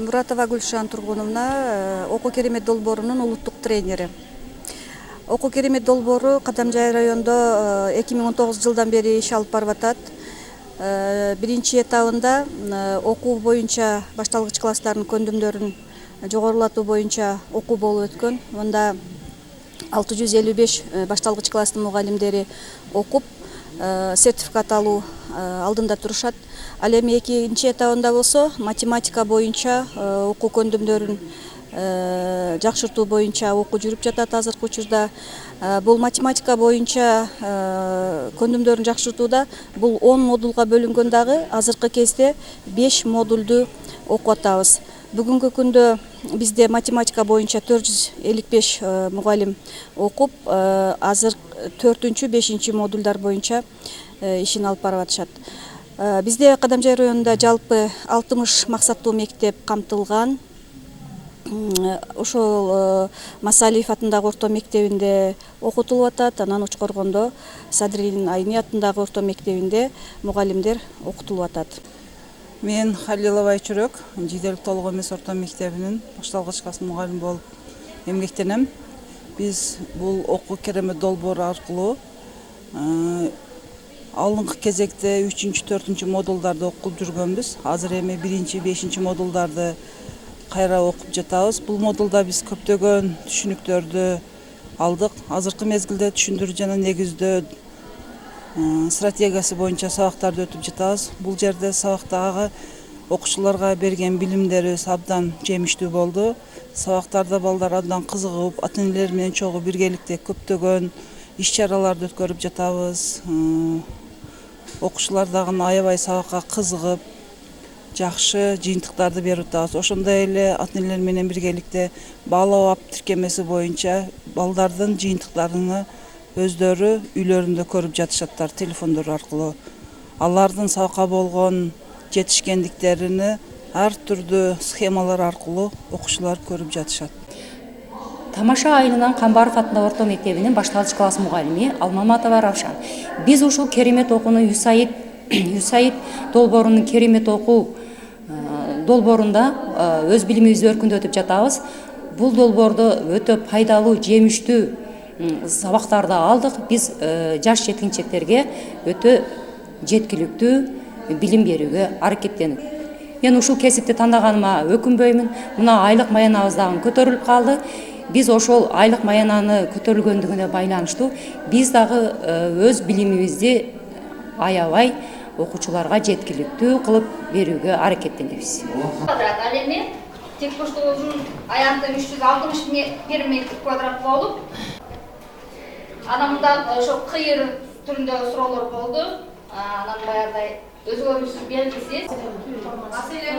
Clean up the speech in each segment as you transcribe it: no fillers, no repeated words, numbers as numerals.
Муратова Гүлшан Тургуновна, Оку Керемет долбоорунун улуттук тренери. Оку Керемет долбоору Кадамжай районунда 2019 жылдан бери иш алып барып атат. Биринчи этабында окуу боюнча башталгыч класстардын көндүмдөрүн жогорулатуу боюнча окуу болуп өткөн. Онда 655 башталгыч класстын мугалимдери окуп, сертификат алуу алдында турушат. Ал эми экинчи этабында болсо математика боюнча окуу көндүмдөрүн жакшыртуу боюнча окуу жүрүп жатат азыркы учурда. Бул математика боюнча көндүмдөрүн жакшыртууда бул 10 модулга бөлүнгөн дагы азыркы кезде 5 модулду окуп атабыз. Бүгүнкү күндө бизде математика боюнча 455 мугалим окуп, азыр 4-5 модулдар боюнча ишин алып барып атышат. Бизде Кадамжай районунда жалпы 60 максаттуу мектеп камтылган. Ошол Масалиев атындагы орто мектебинде окутулуп атат, анан Учкоргондо Садридин Айни атындагы орто мектебинде мугалимдер окутулуп атат. Мен Халилова Айчүрөк, Жиделик толук эмес орто мектебинин башталгыч класс мугалими болуп эмгектенем. Биз бул Оку Керемет долбоору аркылуу алдыңкы кезекте 3-4 модулдарды окуп жүргөнбүз. Азыр эми 1-5 модулдарды кайра окуп жатабыз. Бул модулда биз көптөгөн түшүнүктөрдү алдык. Азыркы мезгилде түшүндүрүү жана негиздөө стратегиясы боюнча сабактарды өтүп жатабыз. Бул жерде сабактагы окуучуларга берген билимдерибиз абдан жемиштүү болду. Сабактарда балдар абдан кызыгып, ата-энелер менен чогуу биргеликте көптөгөн иш-чараларды өткөрүп жатабыз. Окуучулар дагы аябай сабакка кызыгып, жакшы жыйынтыктарды берип атабыз. Ошондой эле ата-энелер менен биргеликте баалоо аб тиркемеси боюнча балдардын жыйынтыктарын өздөрү үйлөрүндө көрүп жатышаттар телефондор аркылуу. Алардын сабакка болгон жетишкендиктерин ар түрдүү схемалар аркылуу окуучулар көрүп жатышат. Тамаша айылынан Камбаров атындагы орто мектебинин башталгыч класс мугалими Алмаматова Равшан. Биз ушул керемет окууну Юсаид долбоорунун керемет окуу долбоорунда өз билимибизди өркүндөтүп жатабыз. Бул долбоордо өтө пайдалуу, жемиштүү сабактарды алдык. Биз жаш жеткинчектерге өтө жеткиликтүү билим берүүгө аракеттенип. Мен ушул кесипти тандаганыма өкүнбөймүн. Мына айлык маянабыз дагы көтөрүлүп калды. Биз ошол айлык маянаны көтөрүлгөндүгүнө байланыштуу биз дагы өз билимибизди аябай окуучуларга жеткиликтүү кылып берүүгө аракеттенебиз. Ал эми тек боштугунун аянты 361 метр квадрат болуп, анан мындан ошо кыйыр түрүндө суроолор болду. Анан баягыдай өзгөрүүсүз белгисиз. Маселе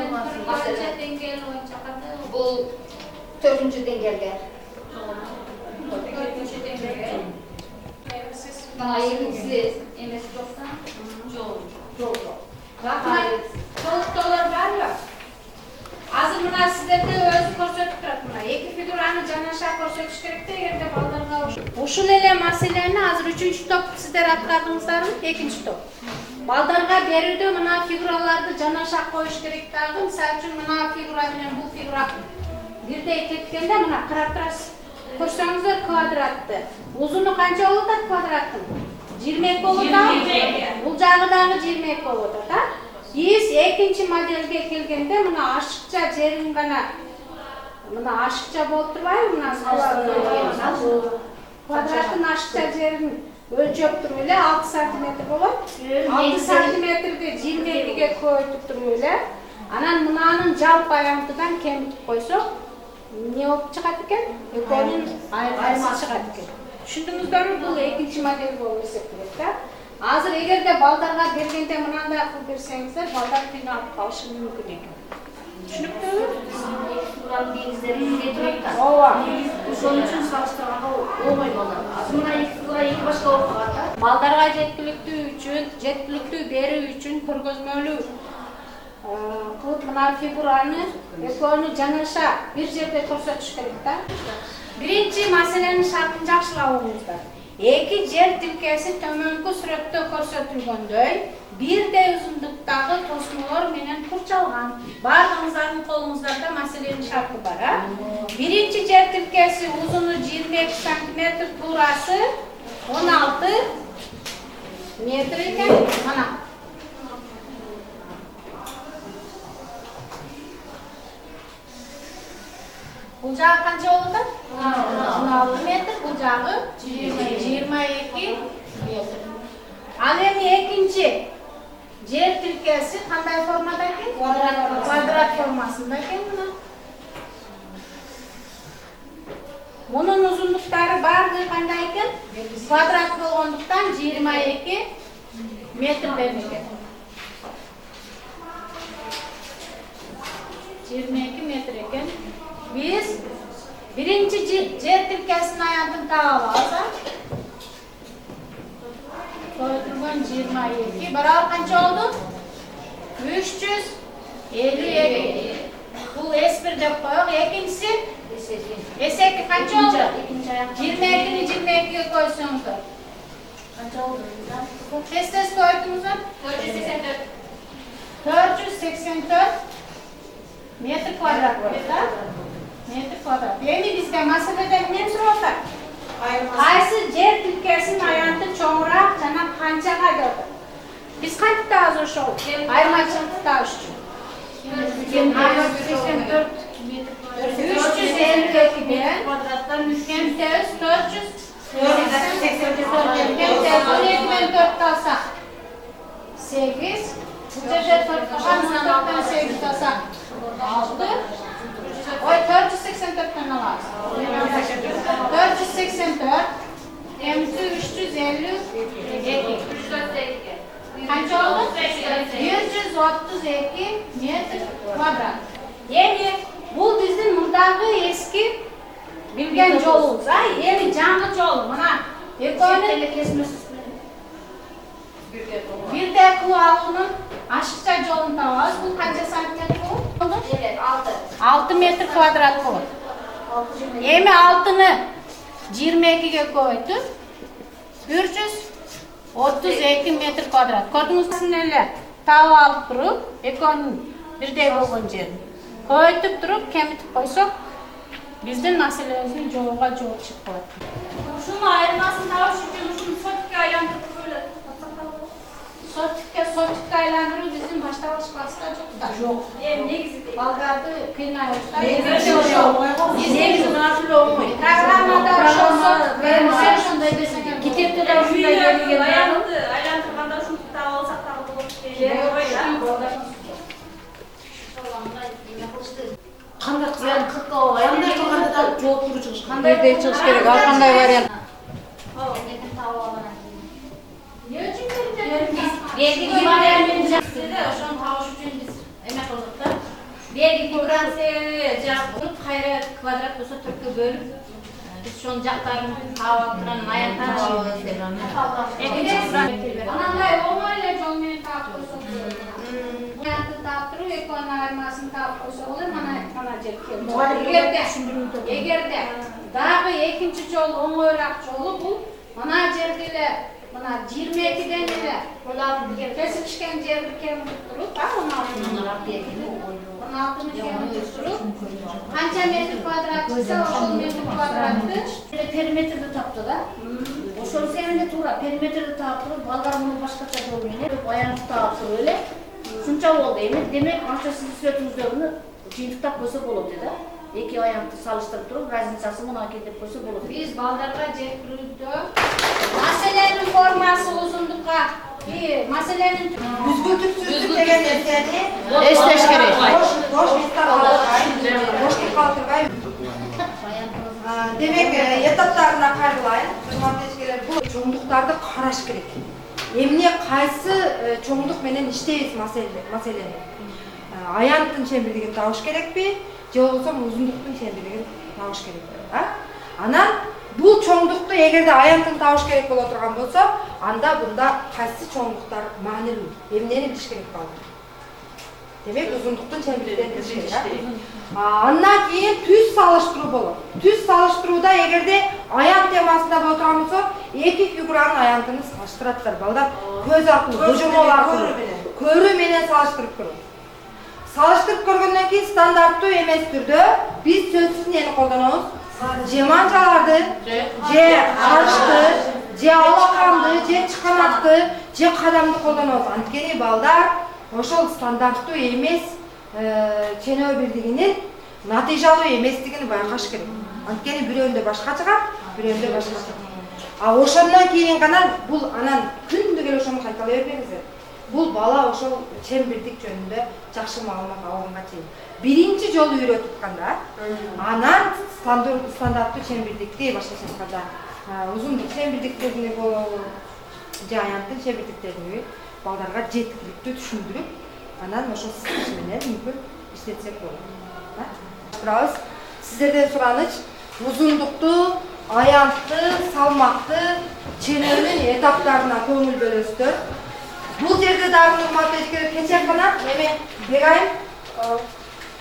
деңгээли боюнча кандай? Бул 4-чү деңгээлге. 4-чү деңгээлге. Мына экинчиси эмес жокса? Жок. Рахмат. Толуктоолор барбы? Азыр мына сиздерде өзү көрсөтүп турат. Мына эки фигураны жанаша көрсөтүш керек да, эгерде балдарга ушул эле маселени азыр 3-чү топ сиздер аткардыңыздарбы? 2-чи топ. Балдарга берүүдө мына фигураларды жанаша коюш керек дагы. Мисалы үчүн мына фигура менен бул фигура бирдей кеткенде мына карап турасыз. Көрсөңүздөр квадратты. Узуну канча болуп атат квадраттын? 22 болуп атат. Бул жагы дагы 22 болуп атат. Биз экинчи моделге келгенде мына ашыкча жерин гана мына ашыкча болуп турбайбы? Мына квадраттын ашыкча жерин өлчөп туруп эле 6 см болот. 6 см 22ге көбөйтүп туруп эле анан мынанын жалпы аянтыдан кемитип койсок эмне болуп чыгат экен? Экөөнүн айырмасы чыгат экен. Түшүндүңүздөрбү? Бул экинчи модель болуп эсептелет да. Азыр эгерде балдарга бергенде мынандай кылып берсеңиздер, балдар кыйналып калышы мүмкүн экен. Түшүнүктүүбү? Фигуранын негиздери издей турат да. Ооба. Ошон үчүн салыштырганда болбойт балдар. Азыр мына эки фигура эки башка болуп калат да. Балдарга жеткиликтүү берүү үчүн көргөзмөлүү кылып мына фигураны экөөнү жанаша бир жерде көрсөтүш керек да. Биринчи маселенин шартын жакшылап угуңуздар. Эки жер тилкеси төмөнкү сүрөттө көрсөтүлгөндөй бирдей узундуктагы тосмолор менен курчалган. Бардыгыңыздардын колуңуздарда маселенин шарты бар, а? Биринчи жер тилкеси узуну 22 см, туурасы 16 метр экен. Мына. Бул жагы канча болот? 16 метр, бул жагы 22 метр. Ал эми экинчи жер тилкеси кандай формада экен? Квадрат формасында экен мына. Мунун узундуктары бардыгы кандай экен? Квадрат болгондуктан 22 метр берилген. 22 метр экен. Biz birinci жер тилкесinin аянтын таап алсак, koyduğun 22, beraber kaç oldu? 352. Bu S1 de koyuyor. İkincisi S2 kaç oldu? 22'ni 22'ye koysunuz da. Kaç oldu? Test koydunuz da? 484. 484 metr kvadrat koydu. Metr kvadrat. Yeni bizde masaleden ne soruyorlar? Qaysı жер тилкесinin ayantı çoğurak jana kançaga gördü? Biz kaçta az ошол? Айырмачылыкта үчүн. 484 метр. 352 квадраттан 484 alsak 8. Bu жерде 4'tan 8 alsak 6. Oy 484'ten alırız. 484 emsi 352. Kaç oldu? 132 metr kvadrat. Yani bu bizim murdagı eski bilgen yolumuz. Yeni canlı yol. Buna bir de kualının aşıkça yolunu tavaz. Bu kaça santimetre bu? 6 metr kvadrat olur. Emi altını 22'ye koydu. 332 metr kvadrat. Gördünüz mü neler? Tava alıp durup, ekonun birde bolgon jerin koyup durup, kemitip koysak, bizden maselemizin joluga jol çıkıp koyat. Şunun ayırmasını tavuş için şunu sotikka aylandırıp böyle. Sotikka aylandırıp bizim başlangıç klasında çok da. Yok. Negizi değil. Balgardı kıynayoşlar. Negizi nasıl olmuyor? Programada şolsa vermişler şunday desek. Kitepte de şunday gelgen. Aylandırganda şunu tutar olsak da olur. Qanday qilgan qanday qilganda da javob beruvchi chiqish Qanday chiqish kerak? Har qanday variant. Belki variantini size oşon tavuş üçün biz emek olduk da. Belki Fransiya bunu hayra kvadrat olsa Türk'e bölüp biz şon jaktarını tava turan ayan tava izlep. Ananday olmayla jol meni taap koysa. Ayantını taap turup, ekon ayırmasını taap koysa olur, mana jep keldi. Egerde dagı ekinci jol oңоyраак жолу бул мына жерде мына 22'den эле kesişken жерди кемип туруп, 16'ны кемип туруп, канча метр квадрат чыкса, ошол метр квадратты периметрди тапты да. Ошол сенде туура периметрди таап туруп, балдар муну башкача жол менен аянып таап туруп эле ушунча болду. Эми демек анча сиздин сүрөтүңүздөгүнү жыйынтыктап койсо болот да. Эки аянтты салыштырып туруп, разницасы мынакей деп койсо болот. Biz baldarga жеткирүүдө маселенин формасы узундукка, маселенин Düzgütüksüzlük деген нерсени Эстеш керек. бош боштук калтырбай. Демек, этаптарына каралайын. Журналисттерге бул чоңдуктарды караш керек. Эмне кайсы чоңдук менен иштейбиз маселени. Аянттын чембирлигин табыш керекпи? Же болбосо узундуктун чембирлигин табыш керекпи? Анан бул чоңдукту эгерде аянттын табыш керек боло турган болсо, анда бунда кайсы чоңдуктар маанилүү? Эмнени билиш керек болот? Демек узундуктун чембирден тышкары. Андан кийин түз салыштыруу болот. Түз салыштырууда эгерде аян темасында отурган болсок, эки фигуранын аянтын салыштыраттар. Балдар көз аркылуу, божомол аркылуу, көрүү менен салыштырып көрөт. Салыштырып көргөндөн кийин стандарттуу эмес түрдө биз сөзсүз нени колдонобуз? Же манчаларды, же арышты, же алаканды, же чыканакты, же кадамды колдонобуз. Анткени балдар ошол стандарттуу эмес ченөө бирдигинин натыйжалуу эместигин байкаш керек. Анткени бирөөндө башка чыгат, бирөөндө башка чыгат. Ошондон кийин гана бул анан күндү келип ошону кайталай бербеңиздер. Бул бала ошол чембирдик жөнүндө жакшы маалымат алганга чейин биринчи жолу үйрөтүп атканда, анан стандарттуу чембирдикти башташатканда узундук чембирдиктерини же аянттын чембирдиктерини балдарга жеткиликтүү түшүндүрүп, анан ошол сызгыч менен мүмкүн иштетсек болот. Сиздерден сураныч узундукту, аянтты, салмакты ченөөнүн этаптарына көңүл бөлөсүздөр. Бул жерде дагы урматтуу кече гана эме Бегайым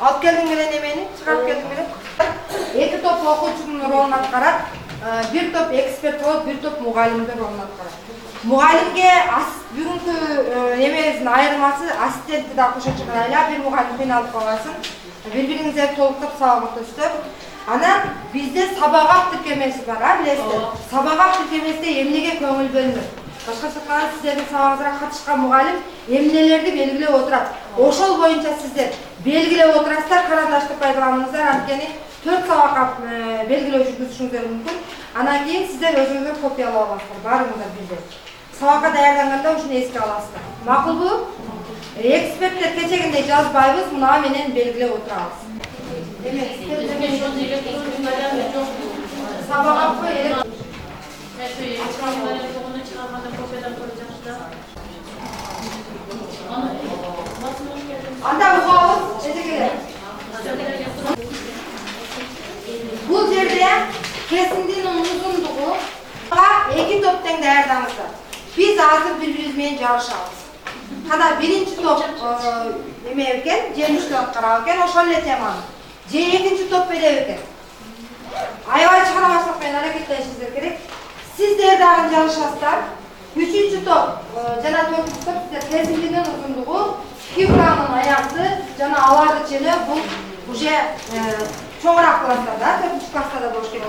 алып келдиң менен эмени чыгарып келдиң менен эки топ окуучунун ролун аткарат, бир топ эксперт болот, бир топ мугалимдер ролун аткарат. Мугалимге бүгүнкү эмебиздин айырмасы ассистентти да кошо чыгарайлап, бир мугалим кыйналып калгасын, бири-бириңизге толуктап сабак өтөсүздөр. Анан бизде сабак тиркемеси бар, билесиздер. Сабак тиркемесинде эмнеге көңүл бөлүнөт? Башкача айтканда сиздердин сабагыңызга катышкан мугалим эмнелерди белгилеп отурат. Ошол боюнча сиздер белгилеп отурасыздар, карандашты пайдаланыңыздар, анткени 4 сабакка белгилөө жүргүзүшүңүздөр мүмкүн. Анан кийин сиздер өзүңүздөр копиялап аласыздар, баарыңыздар бирдей. Сабакка даярданганда ушуну эске аласыздар. Макулбу? Эксперттер кечегиндей жазбайбыз, мына менен белгилеп отурабыз. Сабак эле анда угабыз, эжекелер. Бул жерде кесиндин узундугу эки топ тең даярдаңыздар. Биз азыр бири-бирибиз менен жарышабыз. Кана биринчи топ эме экен, жеңиштүү аткарабы экен, ошол эле теманы. Же экинчи топ береби экен. Аябай чыгармачылык менен аракеттенишиңиздер керек. Сиздер дагы жарышасыздар. Үчүнчү топ жана төртүнчү топ сиздер кесиндин узундугу, фигуранын аянты жана аларды ченөө бул уже чоңураак класстарда, 4-класста да болуш керек.